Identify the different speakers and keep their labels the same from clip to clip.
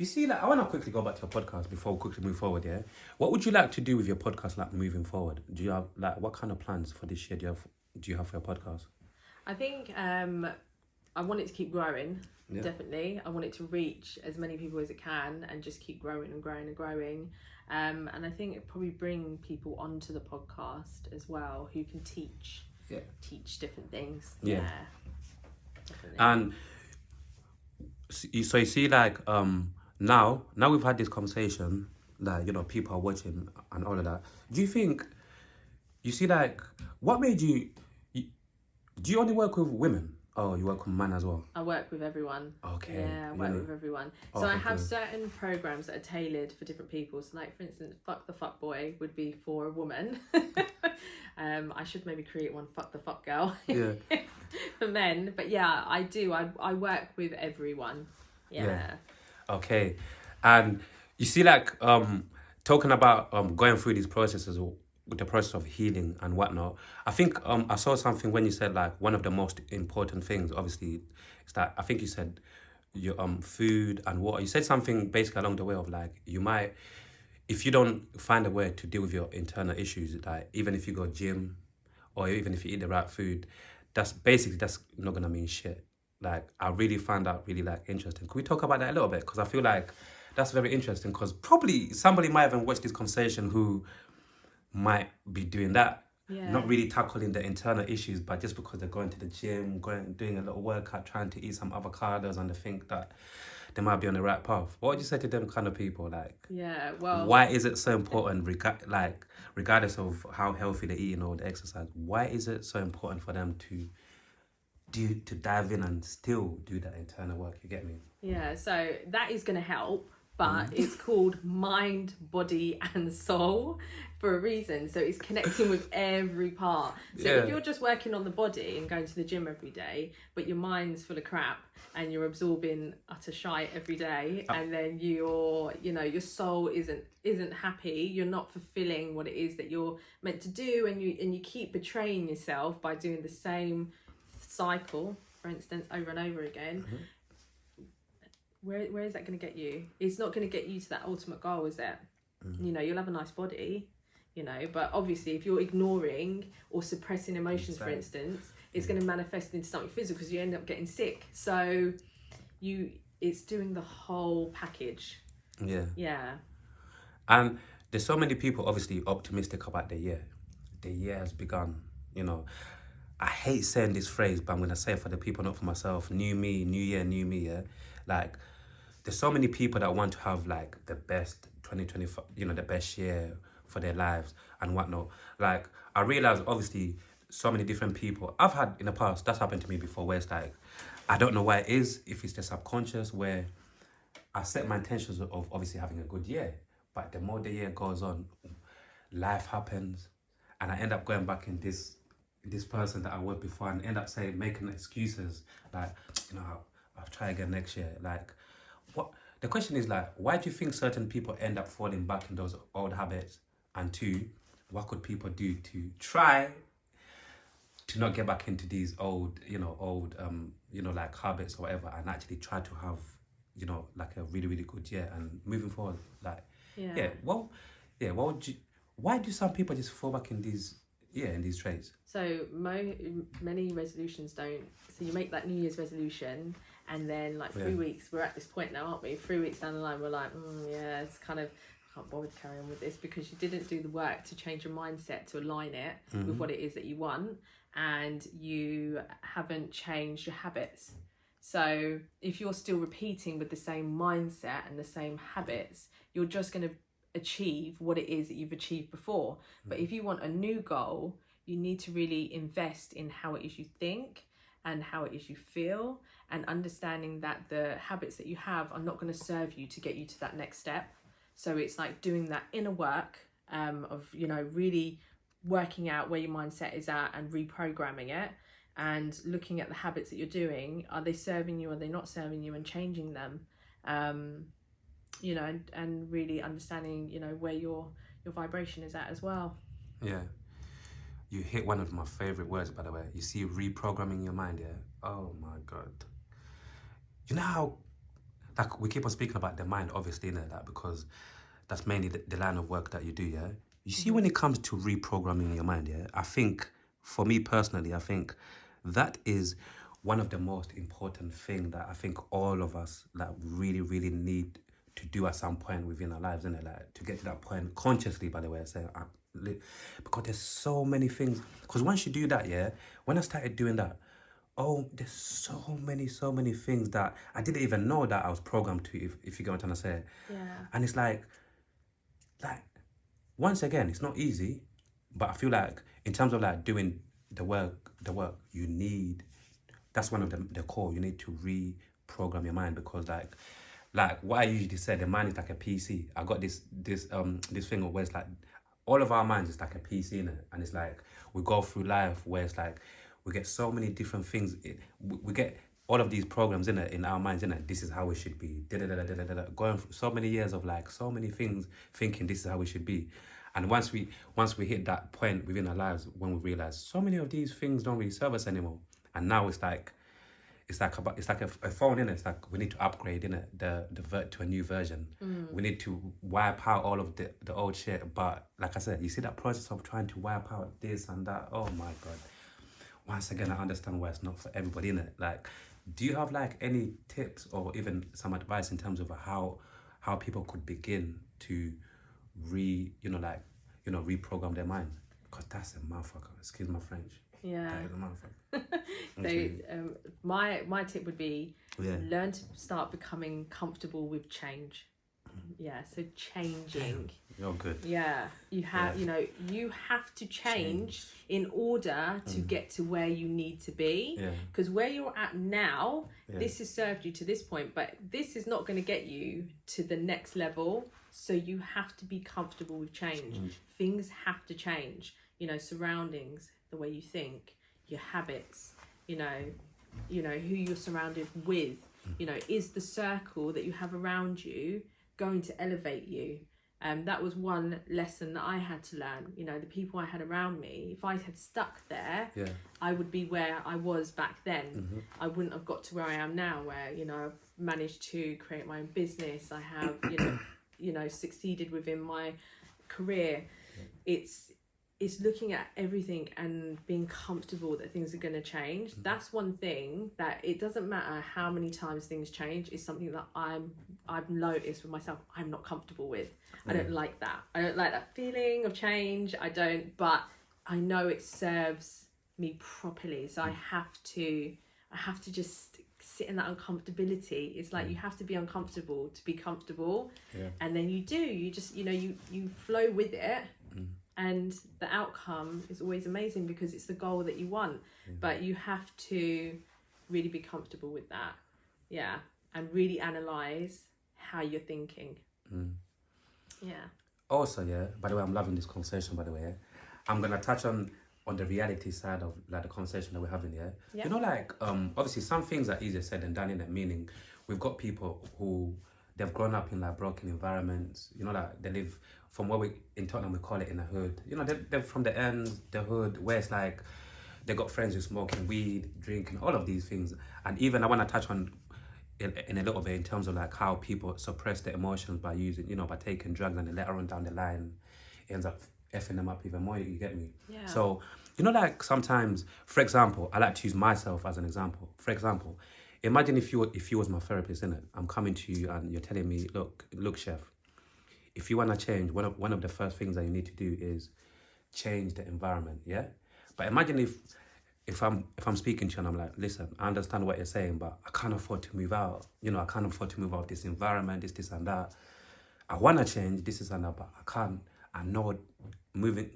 Speaker 1: You see, like, I want to quickly go back to your podcast before we quickly move forward, yeah? What would you like to do with your podcast, like, moving forward? Do you have, like, what kind of plans for this year do you have for your podcast?
Speaker 2: I think I want it to keep growing, definitely. I want it to reach as many people as it can and just keep growing and growing and growing. And I think it probably bring people onto the podcast as well who can teach different things. Yeah. Definitely.
Speaker 1: And so you see, like, now we've had this conversation, like, you know, people are watching and all of that. Do you think, you see, like, what made you do you only work with women? Oh, you work with men as well?
Speaker 2: I work with everyone.
Speaker 1: Okay.
Speaker 2: Yeah, I work with everyone. So I have certain programs that are tailored for different people. So, like, for instance, Fuck the Fuck Boy would be for a woman. I should maybe create one, Fuck the Fuck Girl, for men. But yeah, I do. I work with everyone. Yeah.
Speaker 1: Okay. And you see, like, talking about going through these processes, with the process of healing and whatnot, I think I saw something when you said, like, one of the most important things, obviously, is that, I think you said your food and water. You said something basically along the way of, like, you might, if you don't find a way to deal with your internal issues, like, even if you go gym or even if you eat the right food, that's not gonna mean shit. Like, I really found that really, like, interesting. Can we talk about that a little bit? Because I feel like that's very interesting, because probably somebody might even watch this conversation who might be doing that, not really tackling the internal issues, but just because they're going to the gym, doing a little workout, trying to eat some avocados, and they think that they might be on the right path. What would you say to them kind of people? Like, why is it so important, regardless of how healthy they're eating or the exercise, why is it so important for them to dive in and still do that internal work? You get me?
Speaker 2: Yeah, so that is going to help. But it's called mind, body and soul for a reason. So it's connecting with every part. So if you're just working on the body and going to the gym every day, but your mind's full of crap and you're absorbing utter shite every day, and then your soul isn't happy, you're not fulfilling what it is that you're meant to do, and you keep betraying yourself by doing the same cycle, for instance, over and over again. Where is that going to get you? It's not going to get you to that ultimate goal, is it? You know, you'll have a nice body, you know, but obviously if you're ignoring or suppressing emotions, for instance, it's going to manifest into something physical because you end up getting sick. So it's doing the whole package. Yeah.
Speaker 1: And there's so many people obviously optimistic about the year. The year has begun, you know. I hate saying this phrase, but I'm going to say it for the people, not for myself. New me, new year, new me, yeah? Like, there's so many people that want to have, like, the best 2025, you know, the best year for their lives and whatnot. Like, I realize, obviously, so many different people I've had in the past, that's happened to me before, where it's like, I don't know why it is, if it's the subconscious, where I set my intentions of obviously having a good year. But the more the year goes on, life happens, and I end up going back in this person that I was before, and end up making excuses, like, you know, I'll try again next year. Like, what the question is, like, why do you think certain people end up falling back in those old habits? And two, what could people do to try to not get back into these old like habits or whatever, and actually try to have, you know, like a really, really good year and moving forward? Like, why do some people just fall back in these traits?
Speaker 2: So many resolutions don't. So you make that New Year's resolution, and then, like, 3 weeks, we're at this point now, aren't we? 3 weeks down the line, we're like, it's kind of, I can't bother to carry on with this, because you didn't do the work to change your mindset to align it with what it is that you want, and you haven't changed your habits. So if you're still repeating with the same mindset and the same habits, you're just going to achieve what it is that you've achieved before. But if you want a new goal, you need to really invest in how it is you think and how it is you feel, and understanding that the habits that you have are not going to serve you to get you to that next step. So it's like doing that inner work of, you know, really working out where your mindset is at and reprogramming it, and looking at the habits that you're doing. Are they serving you? Are they not serving you? And changing them. You know, and really understanding, you know, where your vibration is at as well.
Speaker 1: Yeah. You hit one of my favorite words, by the way. You see, reprogramming your mind, yeah? Oh my God. You know how, like we keep on speaking about the mind, obviously, innit? Like, because that's mainly the line of work that you do, yeah? You see, when it comes to reprogramming your mind, yeah, I think, for me personally, I think that is one of the most important thing that I think all of us like really, really need to do at some point within our lives, innit? Like, to get to that point consciously, by the way, I say, because there's so many things. Because once you do that, yeah, when I started doing that, oh, there's so many things that I didn't even know that I was programmed to, if you get what I'm trying to say.
Speaker 2: Yeah.
Speaker 1: And it's like, once again, it's not easy, but I feel like in terms of like doing the work you need, that's one of the core. You need to reprogram your mind, because like what I usually said, the mind is like a PC. I got this thing where it's like all of our minds is like a PC in it, and it's like we go through life where it's like we get so many different things. We get all of these programs in our minds, in it. This is how we should be. Going through so many years of like so many things, thinking this is how we should be. And once we hit that point within our lives when we realize so many of these things don't really serve us anymore, and now it's like a phone, innit? It's like we need to upgrade, innit? To a new version. We need to wipe out all of the old shit. But like I said, you see that process of trying to wipe out this and that. Oh my god! Once again, I understand why it's not for everybody, innit? Like, do you have like any tips or even some advice in terms of how people could begin to reprogram their mind? Because that's a motherfucker. Excuse my French.
Speaker 2: Yeah.
Speaker 1: That is a motherfucker.
Speaker 2: So my tip would be
Speaker 1: Yeah.
Speaker 2: learn to start becoming comfortable with change. Yeah, so changing.
Speaker 1: You're good.
Speaker 2: Yeah, you have you have to change in order to get to where you need to be.
Speaker 1: Yeah.
Speaker 2: Because where you're at now, this has served you to this point, but this is not going to get you to the next level. So you have to be comfortable with change. Things have to change. Surroundings, the way you think, your habits. Who you're surrounded with. Is the circle that you have around you going to elevate you? That was one lesson that I had to learn. The people I had around me, if I had stuck there, I would be where I was back then. I wouldn't have got to where I am now, where I've managed to create my own business. I have succeeded within my career. It's looking at everything and being comfortable that things are going to change. That's one thing that it doesn't matter how many times things change. Is something that I've noticed with myself. I'm not comfortable with. I don't like that. I don't like that feeling of change. I don't. But I know it serves me properly. So I have to just sit in that uncomfortability. It's like you have to be uncomfortable to be comfortable. And then you do. You just you flow with it. And the outcome is always amazing because it's the goal that you want. But you have to really be comfortable with that. Yeah. And really analyse how you're thinking. Yeah. Also,
Speaker 1: by the way, I'm loving this conversation, by the way. I'm going to touch on the reality side of like the conversation that we're having, obviously some things are easier said than done, meaning we've got people who they've grown up in like broken environments, like they live from where in Tottenham we call it in the hood. They're from the hood where it's like they got friends who smoking weed, drinking, all of these things. And even I want to touch on in a little bit in terms of like how people suppress their emotions by using, by taking drugs, and then later on down the line it ends up effing them up even more, you get me?
Speaker 2: Yeah.
Speaker 1: So, like sometimes, for example, I like to use myself as an example. For example, imagine if you was my therapist, innit? I'm coming to you and you're telling me, look, chef, if you want to change, one of the first things that you need to do is change the environment, yeah? But imagine if I'm speaking to you and I'm like, listen, I understand what you're saying, but I can't afford to move out. I can't afford to move out of this environment, this and that. I want to change this and that, but I can't. I know moving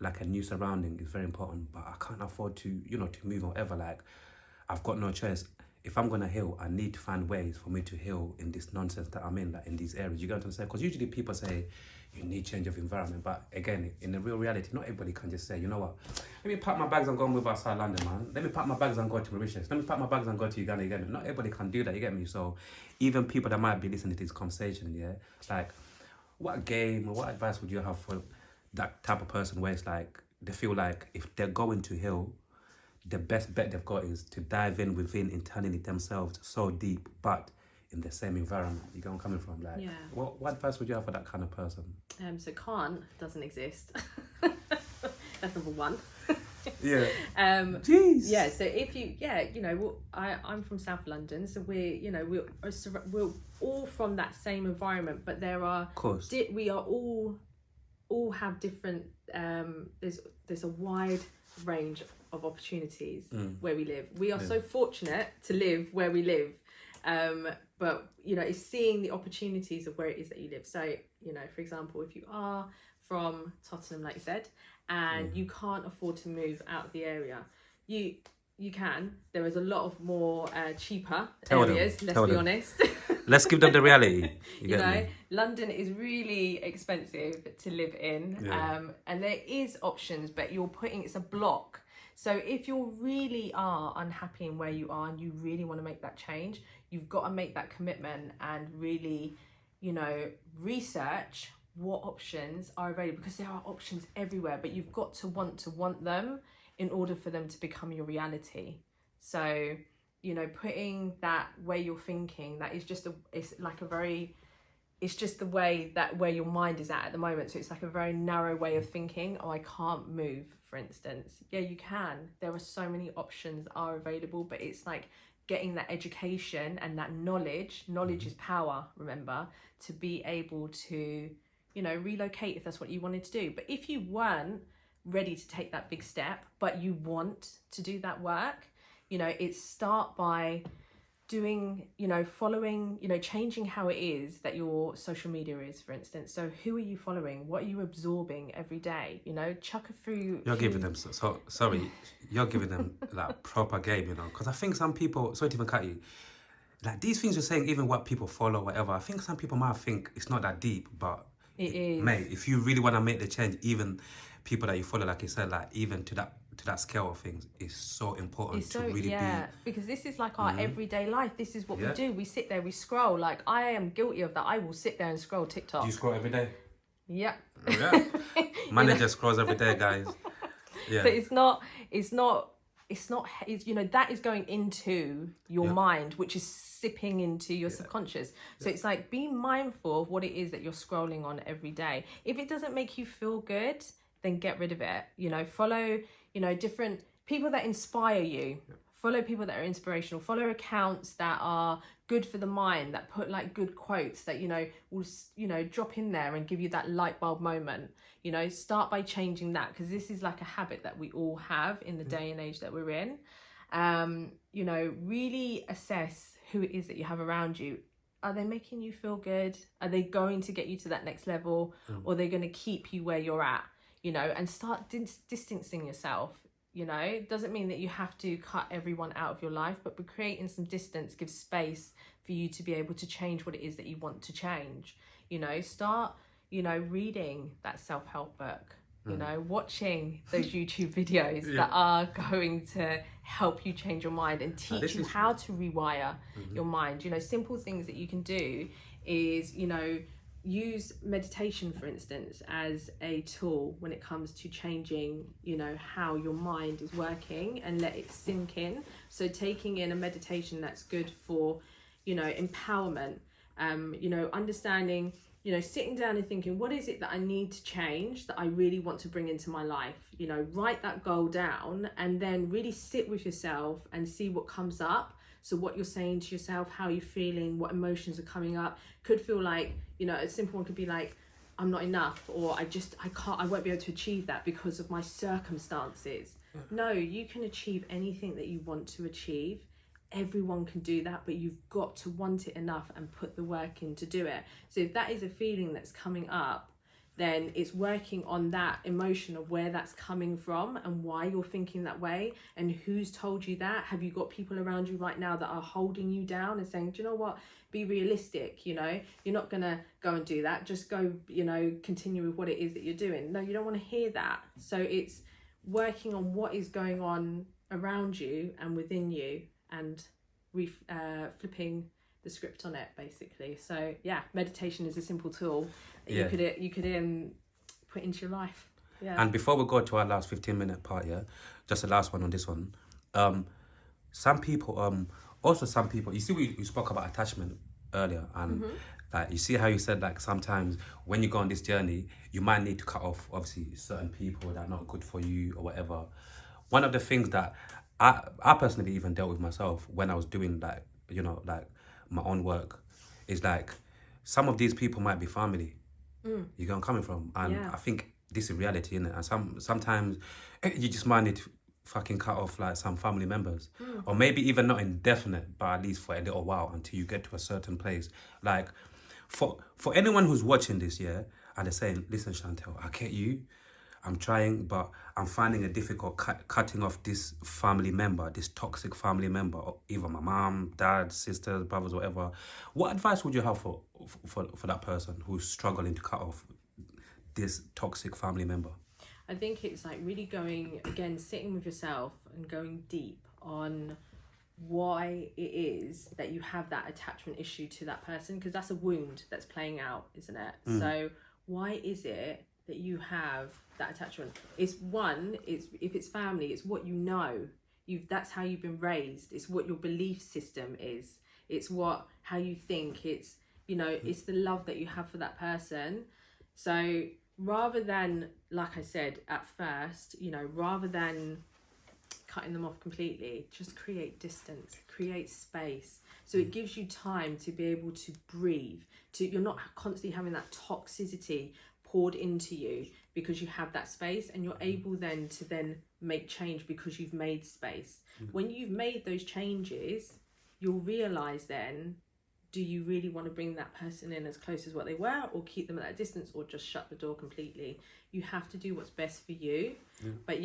Speaker 1: like a new surrounding is very important, but I can't afford to, to move or ever. Like, I've got no choice. If I'm gonna heal, I need to find ways for me to heal in this nonsense that I'm in, like in these areas. You get what I'm saying? Because usually people say you need change of environment, but again, in the real reality, not everybody can just say, you know what? Let me pack my bags and go and move outside London, man. Let me pack my bags and go to Mauritius. Let me pack my bags and go to Uganda. You get me? Not everybody can do that. You get me? So even people that might be listening to this conversation, like, what game or what advice would you have for that type of person where it's like they feel like if they're going to heal, the best bet they've got is to dive in within internally themselves so deep, but in the same environment. You get where I'm coming from? Like,
Speaker 2: Yeah.
Speaker 1: what advice would you have for that kind of person?
Speaker 2: So can't doesn't exist. That's number one.
Speaker 1: Yeah. Jeez.
Speaker 2: Yeah. So if you, well, I'm from South London, so we're all from that same environment, but there are,
Speaker 1: Of course.
Speaker 2: we are all have different. There's a wide range of opportunities where we live. We are so fortunate to live where we live. But it's seeing the opportunities of where it is that you live. So for example, if you are from Tottenham, like you said, and you can't afford to move out of the area, you can. There is a lot of more cheaper areas. Let's be honest.
Speaker 1: Let's give them the reality.
Speaker 2: London is really expensive to live in, and there is options, but it's a block. So if you really are unhappy in where you are and you really want to make that change, you've got to make that commitment and really, research what options are available, because there are options everywhere, but you've got to want them in order for them to become your reality. So, putting that where you're thinking, that is just it's just the way that where your mind is at the moment. So it's like a very narrow way of thinking. Oh, I can't move, for instance. Yeah, you can. There are so many options are available, but it's like getting that education and that knowledge. Knowledge is power, remember, to be able to, relocate if that's what you wanted to do. But if you weren't ready to take that big step, but you want to do that work, it's start by doing, following, changing how it is that your social media is, for instance. So who are you following? What are you absorbing every day? Chuck a few.
Speaker 1: You're giving them, you're giving them like proper game, because I think some people, sorry to even cut you, like these things you're saying, even what people follow, whatever, I think some people might think it's not that deep, but
Speaker 2: it is.
Speaker 1: Mate, if you really want to make the change, even people that you follow, like you said, like even to that scale of things, is so important to really be.
Speaker 2: Because this is like our everyday life. This is what we do. We sit there, we scroll. Like, I am guilty of that. I will sit there and scroll TikTok.
Speaker 1: Do you scroll every day?
Speaker 2: Yeah.
Speaker 1: Yeah. Manager scrolls every day, guys. Yeah.
Speaker 2: So that is going into your mind, which is sipping into your subconscious. So it's like, be mindful of what it is that you're scrolling on every day. If it doesn't make you feel good, then get rid of it. Follow, different people that inspire you. Follow people that are inspirational. Follow accounts that are good for the mind, that put like good quotes that, will, drop in there and give you that light bulb moment. Start by changing that, because this is like a habit that we all have in the day and age that we're in. Really assess who it is that you have around you. Are they making you feel good? Are they going to get you to that next level? Or are they going to keep you where you're at? And start distancing yourself. It doesn't mean that you have to cut everyone out of your life, but by creating some distance gives space for you to be able to change what it is that you want to change. Start, reading that self-help book, watching those YouTube videos that are going to help you change your mind and teach you how to rewire your mind. Simple things that you can do is, use meditation, for instance, as a tool when it comes to changing, how your mind is working, and let it sink in. So taking in a meditation that's good for, empowerment, understanding, sitting down and thinking, what is it that I need to change, that I really want to bring into my life? Write that goal down and then really sit with yourself and see what comes up. So what you're saying to yourself, how you're feeling, what emotions are coming up. Could feel like, a simple one could be like, I'm not enough, or I won't be able to achieve that because of my circumstances. No, you can achieve anything that you want to achieve. Everyone can do that, but you've got to want it enough and put the work in to do it. So if that is a feeling that's coming up, then it's working on that emotion of where that's coming from and why you're thinking that way and who's told you that. Have you got people around you right now that are holding you down and saying, do you know what, be realistic, you're not gonna go and do that, just go, continue with what it is that you're doing. No, you don't want to hear that. So it's working on what is going on around you and within you, and flipping the script on it, basically. So meditation is a simple tool that you could put into your life.
Speaker 1: And before we go to our last 15-minute part, just the last one on this one, some people you see, we spoke about attachment earlier, and like you see how you said like sometimes when you go on this journey, you might need to cut off obviously certain people that are not good for you or whatever. One of the things that I personally even dealt with myself when I was doing like like my own work is like some of these people might be family. You get where I'm coming from, and
Speaker 2: Yeah.
Speaker 1: I think this is reality, innit? And sometimes you just might need to fucking cut off like some family members, or maybe even not indefinite, but at least for a little while until you get to a certain place. Like for anyone who's watching this, yeah, and they're saying, "Listen, Chantelle, I get you. I'm trying, but I'm finding it difficult cutting off this family member, this toxic family member, or either my mom, dad, sisters, brothers, whatever." What advice would you have for that person who's struggling to cut off this toxic family member?
Speaker 2: I think it's like really going, again, sitting with yourself and going deep on why it is that you have that attachment issue to that person, because that's a wound that's playing out, isn't it? So why is it that you have that attachment? It's if it's family, it's what you know. That's how you've been raised. It's what your belief system is. It's how you think. It's it's the love that you have for that person. So rather than, like I said at first, rather than cutting them off completely, just create distance, create space, so it gives you time to be able to breathe, you're not constantly having that toxicity poured into you, because you have that space, and you're able then to make change because you've made space. When you've made those changes, you'll realize then, do you really want to bring that person in as close as what they were, or keep them at that distance, or just shut the door completely? You have to do what's best for you. But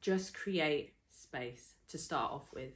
Speaker 2: just create space to start off with.